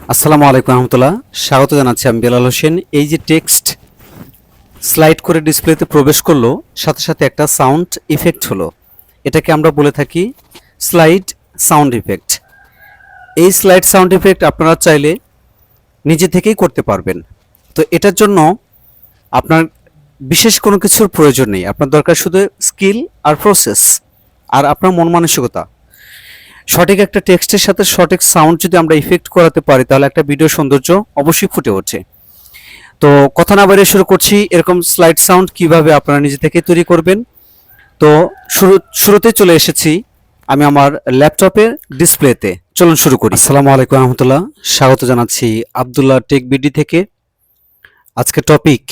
আসসালামু আলাইকুম রহমতুল্লাহ। স্বাগত জানাচ্ছি আমি বেলাল হোসেন। এই যে টেক্সট স্লাইড করে ডিসপ্লেতে প্রবেশ করলো, সাথে সাথে একটা সাউন্ড ইফেক্ট হলো, এটাকে আমরা বলে থাকি স্লাইড সাউন্ড ইফেক্ট। এই স্লাইড সাউন্ড ইফেক্ট আপনারা চাইলে নিজে থেকেই করতে পারবেন। তো এটার জন্য আপনার বিশেষ কোনো কিছুর প্রয়োজন নেই, আপনার দরকার শুধু স্কিল আর প্রসেস আর আপনার মন মানসিকতা। সঠিক একটা টেক্সটের সাথে সঠিক সাউন্ড যদি আমরা ইফেক্ট করাতে পারি, তাহলে একটা ভিডিও সৌন্দর্য অবশ্যই ফুটে ওঠে। তো কথা না বাড়িয়ে শুরু করছি, এরকম স্লাইড সাউন্ড কিভাবে আপনারা নিজে থেকে তৈরি করবেন। তো শুরুতে চলে এসেছি আমি আমার ল্যাপটপের ডিসপ্লেতে। চলুন শুরু করি। আসসালামু আলাইকুম রহমতুল্লাহ, স্বাগত জানাচ্ছি আব্দুল্লাহ টেক বিডি থেকে। আজকে টপিক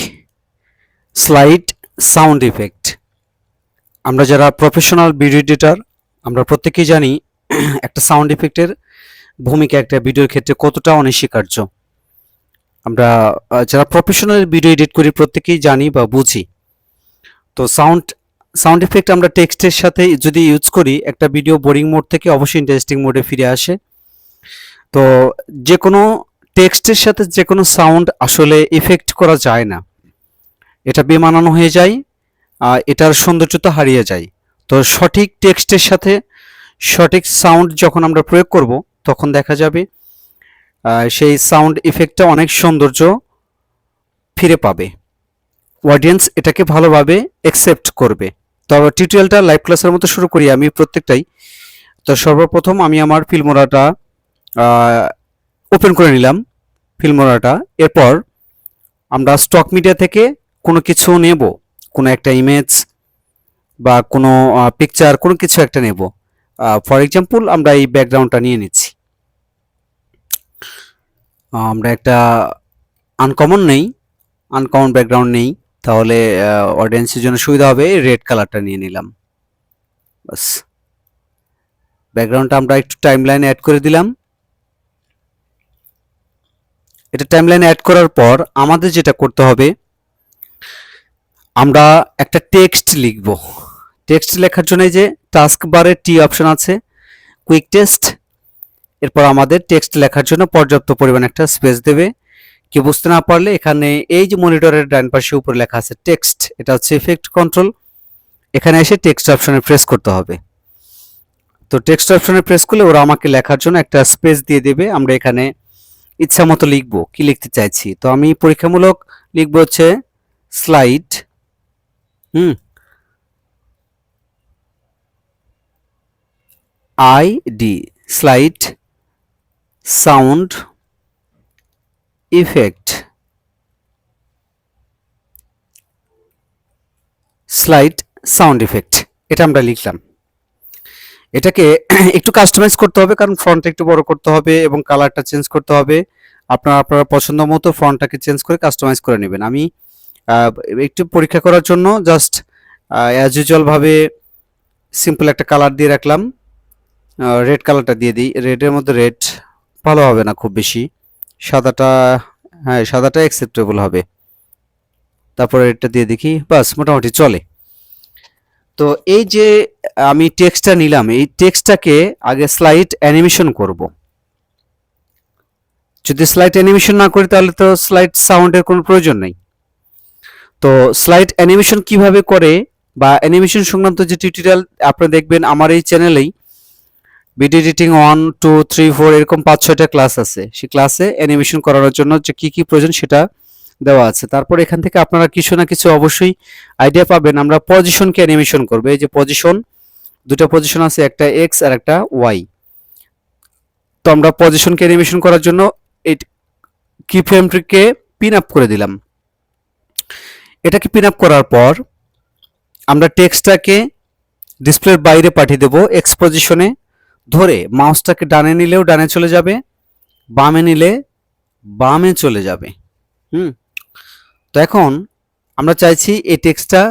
স্লাইড সাউন্ড ইফেক্ট। আমরা যারা প্রফেশনাল ভিডিও এডিটর, আমরা প্রত্যেকেই জানি একটা সাউন্ড ইফেক্টের ভূমিকা একটা ভিডিওর ক্ষেত্রে কতটা অনস্বীকার্য। আমরা যারা প্রফেশনাল ভিডিও এডিট করি প্রত্যেকেই জানি বা বুঝি। তো সাউন্ড ইফেক্ট আমরা টেক্সটের সাথে যদি ইউজ করি, একটা ভিডিও বোরিং মোড থেকে অবশ্যই ইন্টারেস্টিং মোডে ফিরে আসে। তো যে কোনো টেক্সটের সাথে যে কোনো সাউন্ড আসলে ইফেক্ট করা যায় না, এটা বেমানানো হয়ে যায়, এটার সৌন্দর্যতা হারিয়ে যায়। তো সঠিক টেক্সটের সাথে সঠিক সাউন্ড যখন আমরা প্রয়োগ করব, তখন দেখা যাবে সেই সাউন্ড ইফেক্টটা অনেক সৌন্দর্য ফিরে পাবে, অডিয়েন্স এটাকে ভালোভাবে অ্যাকসেপ্ট করবে। তো টিউটোরিয়ালটা লাইভ ক্লাসের মতো শুরু করি আমি প্রত্যেকটাই। তো সর্বপ্রথম আমি আমার ফিল্মোরাটা ওপেন করে নিলাম, ফিল্মোরাটা। এরপর আমরা স্টক মিডিয়া থেকে কোনো কিছু নেব, কোনো একটা ইমেজ বা কোনো পিকচার, কোনো কিছু একটা নেব। ফর এক্সাম্পল আমরা এই ব্যাকগ্রাউন্ডটা নিয়ে নিচ্ছি। আমরা একটা আনকমন ব্যাকগ্রাউন্ড নেই, তাহলে অডিয়েন্সের জন্য সুবিধা হবে। রেড কালারটা নিয়ে নিলাম, বাস। ব্যাকগ্রাউন্ডটা আমরা একটু টাইমলাইনে অ্যাড করে দিলাম। এটা টাইমলাইনে অ্যাড করার পর আমাদের যেটা করতে হবে, আমরা একটা টেক্সট লিখব। টেক্সট লেখার জন্য যে টাস্ক বারে টি অপশন আছে, কুইক টেক্সট। এরপর আমাদের টেক্সট লেখার জন্য পর্যাপ্ত পরিমাণ একটা স্পেস দেবে। কি বুঝতে না পারলে এখানে এই যে মনিটরের ডান পাশে উপরে লেখা আছে টেক্সট, এটা হচ্ছে ইফেক্ট কন্ট্রোল। এখানে এসে টেক্সট অপশনে প্রেস করতে হবে। তো টেক্সট অপশনে প্রেস করলে ওরা আমাকে লেখার জন্য একটা স্পেস দিয়ে দেবে। আমরা এখানে ইচ্ছা মতো লিখবো, কি লিখতে চাইছি। তো আমি পরীক্ষামূলক লিখবো হচ্ছে slide ID, slide sound effect, slide sound effect, এটা আমরা লিখলাম। এটাকে একটু কাস্টমাইজ করতে হবে, কারণ ফন্টটা একটু বড় করতে হবে এবং কালারটা চেঞ্জ করতে হবে। আপনারা পছন্দ মতো ফন্টটাকে চেঞ্জ করে কাস্টমাইজ করে নেবেন। আমি একটু পরীক্ষা করার জন্য জাস্ট অ্যাজ ইউজুয়াল ভাবে সিম্পল একটা কালার দিয়ে রাখলাম। রেড কালারটা দিয়ে দিই। রেডের মধ্যে রেড ভালো হবে না খুব বেশি, সাদাটা, হ্যাঁ সাদাটা অ্যাকসেপ্টেবল হবে। তারপরে রেডটা দিয়ে দেখি, বাস মোটামুটি চলে। তো এই যে আমি টেক্সটটা নিলাম, এই টেক্সটটাকে আগে স্লাইড অ্যানিমেশন করব। যদি স্লাইড অ্যানিমেশন না করি, তাহলে তো স্লাইড সাউন্ডের কোনো প্রয়োজন নেই। তো স্লাইড অ্যানিমেশন কিভাবে করে বা অ্যানিমেশন সংক্রান্ত যে টিউটোরিয়াল আপনারা দেখবেন আমার এই চ্যানেলেই, ভিডিও এডিটিং 1, 2, 3, 4 এরকম 5-6টা ক্লাস আছে। সেই ক্লাসে অ্যানিমেশন করানোর জন্য যে কি কি প্রয়োজন সেটা দেওয়া আছে। তারপর এখান থেকে আপনারা কিছু না কিছু অবশ্যই আইডিয়া পাবেন। আমরা পজিশনকে অ্যানিমেশন করব। এই যে পজিশন, দুটো পজিশন আছে, একটা এক্স আর একটা ওয়াই। তো আমরা পজিশনকে অ্যানিমেশন করার জন্য এই কি ফ্রেমটিকে পিন আপ করে দিলাম। এটাকে পিন আপ করার পর আমরা টেক্সটটাকে ডিসপ্লের বাইরে পাঠিয়ে দেব। এক্স পজিশনে ধরে মাউসটাকে ডানে নিলেও ডানে চলে যাবে, বামে নিলে বামে চলে যাবে। তো এখন আমরা চাইছি এই টেক্সটটা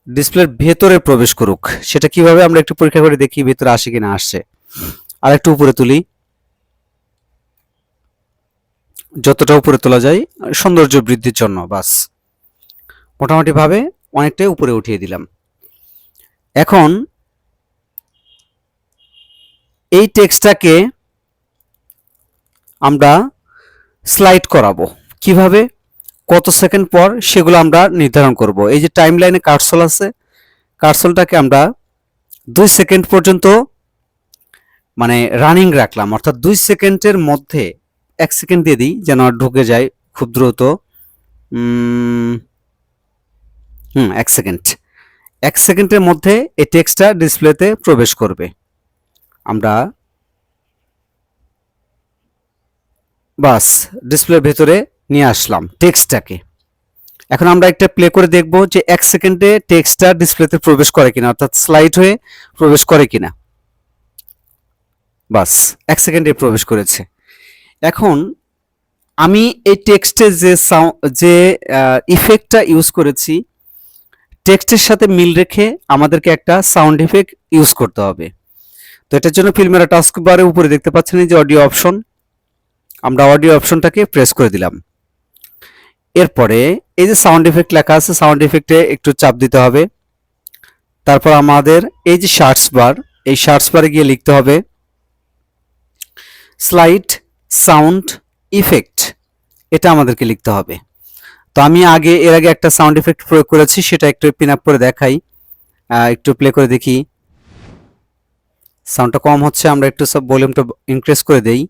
ডিসপ্লের ভেতরে প্রবেশ করুক। সেটা কিভাবে আমরা একটু পরীক্ষা করে দেখি ভেতরে আসে কিনা। আসছে। আর একটু উপরে তুলি, যতটা উপরে তোলা যায় সৌন্দর্য বৃদ্ধির জন্য, বাস। মোটামুটি ভাবে অনেকটাই উপরে উঠিয়ে দিলাম। এখন এই টেক্সটটাকে আমরা স্লাইড করাবো। কিভাবে, কত সেকেন্ড পর সেগুলো আমরা নির্ধারণ করব। এই যে টাইম লাইনে কার্সল আছে, কার্সলটাকে আমরা 2 সেকেন্ড পর্যন্ত মানে রানিং রাখলাম, অর্থাৎ 2 সেকেন্ডের মধ্যে 1 সেকেন্ড দিয়ে দিই যেন আর ঢুকে যায় খুব দ্রুত। 1 সেকেন্ড, 1 সেকেন্ডের মধ্যে এই টেক্সটটা ডিসপ্লেতে প্রবেশ করবে। আমরা বাস ডিসপ্লের ভেতরে নিয়ে আসলাম টেক্সটটাকে। এখন আমরা একটা প্লে করে দেখব যে 1 সেকেন্ডে টেক্সটটা ডিসপ্লেতে প্রবেশ করে কিনা, অর্থাৎ স্লাইড হয়ে প্রবেশ করে কিনা। বাস 1 সেকেন্ডে প্রবেশ করেছে। এখন আমি এই টেক্সটে যে ইফেক্টটা ইউজ করেছি, টেক্সটের সাথে মিল রেখে আমাদেরকে একটা সাউন্ড ইফেক্ট ইউজ করতে হবে। তো এটার জন্য ফিল্মের টাস্ক বারে উপরে দেখতে পাচ্ছেন এই যে অডিও অপশন, আমরা অডিও অপশনটাকে প্রেস করে দিলাম। এরপরে এই যে সাউন্ড ইফেক্ট লেখা আছে, সাউন্ড ইফেক্টে একটু চাপ দিতে হবে। তারপর আমাদের এই যে সার্চ বার, এই সার্চ বারে গিয়ে লিখতে হবে স্লাইড সাউন্ড ইফেক্ট, এটা আমাদেরকে লিখতে হবে। তো আমি এর আগে একটা সাউন্ড ইফেক্ট প্রয়োগ করেছি, সেটা একটু পিন আপ করে দেখাই, একটু প্লে করে দেখি। সাউন্ডটা কম হচ্ছে, আমরা একটু সব ভলিউমটা ইনক্রিজ করে দেই।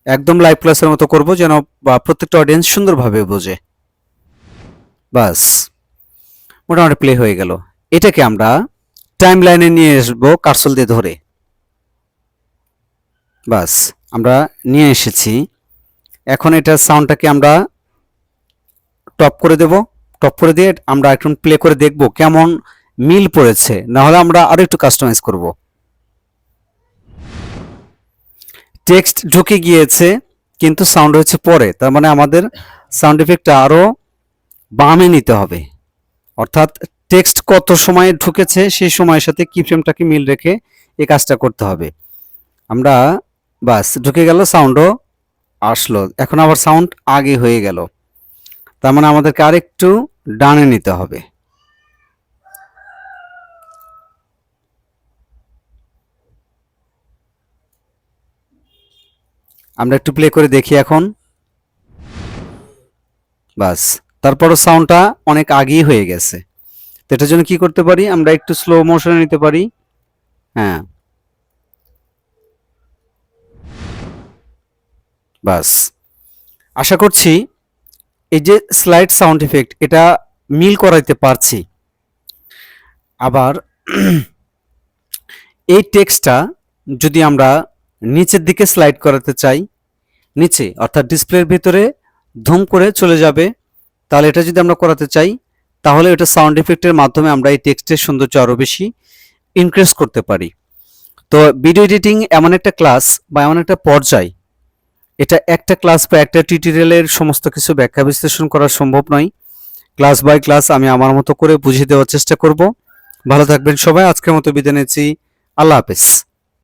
একদম লাইভ ক্লাসের মতো করব যেন প্রত্যেকটা অডিয়েন্স সুন্দরভাবে বোঝে। বাস মোটামুটি প্লে হয়ে গেল। এটাকে আমরা টাইম লাইনে নিয়ে আসবো কার্সল দিয়ে ধরে। বাস আমরা নিয়ে এসেছি। এখন এটা সাউন্ডটাকে আমরা টপ করে দেব। টপ করে দিয়ে আমরা এখন প্লে করে দেখব কেমন মিল পড়েছে, না হলে আমরা আরো একটু কাস্টমাইজ করব। টেক্সট ঢুকে গিয়েছে কিন্তু সাউন্ড হচ্ছে পরে, তার মানে আমাদের সাউন্ড ইফেক্টটা আরো বামে নিতে হবে। অর্থাৎ টেক্সট কত সময়ে ঢুকেছে সেই সময়ের সাথে কি ফ্রেমটাকে মিল রেখে এই কাজটা করতে হবে। আমরা বাস ঢুকে গেল, সাউন্ডও আসলো। এখন আবার সাউন্ড আগে হয়ে গেল, তার মানে আমাদেরকে আরেকটু ডানে নিতে হবে। আমরা একটু প্লে করে দেখি এখন। বাস তারপরও সাউন্ডটা অনেক আগেই হয়ে গেছে। তো এটার জন্য কি করতে পারি, আমরা একটু স্লো মোশনে নিতে পারি। হ্যাঁ, বাস আশা করছি এই যে স্লাইড সাউন্ড ইফেক্ট এটা মিল করাইতে পারছি। আবার এই টেক্সটটা যদি আমরা নিচের দিকে স্লাইড করাতে চাই, নিচে অর্থাৎ ডিসপ্লের ভিতরে ধুম করে চলে যাবে, তাহলে এটা যদি আমরা করাতে চাই তাহলে এটা সাউন্ড ইফেক্টের মাধ্যমে আমরা এই টেক্সটের সৌন্দর্য আরও বেশি ইনক্রিজ করতে পারি। তো ভিডিও এডিটিং এমন একটা ক্লাস বা এমন একটা পর্যায়, এটা একটা ক্লাস বা একটা টিউটোরিয়ালের সমস্ত কিছু ব্যাখ্যা বিশ্লেষণ করা সম্ভব নয়। ক্লাস বাই ক্লাস আমি আমার মতো করে বুঝিয়ে দেওয়ার চেষ্টা করব। ভালো থাকবেন সবাই, আজকের মতো বিদায় নিচ্ছি। আল্লাহ হাফেজ।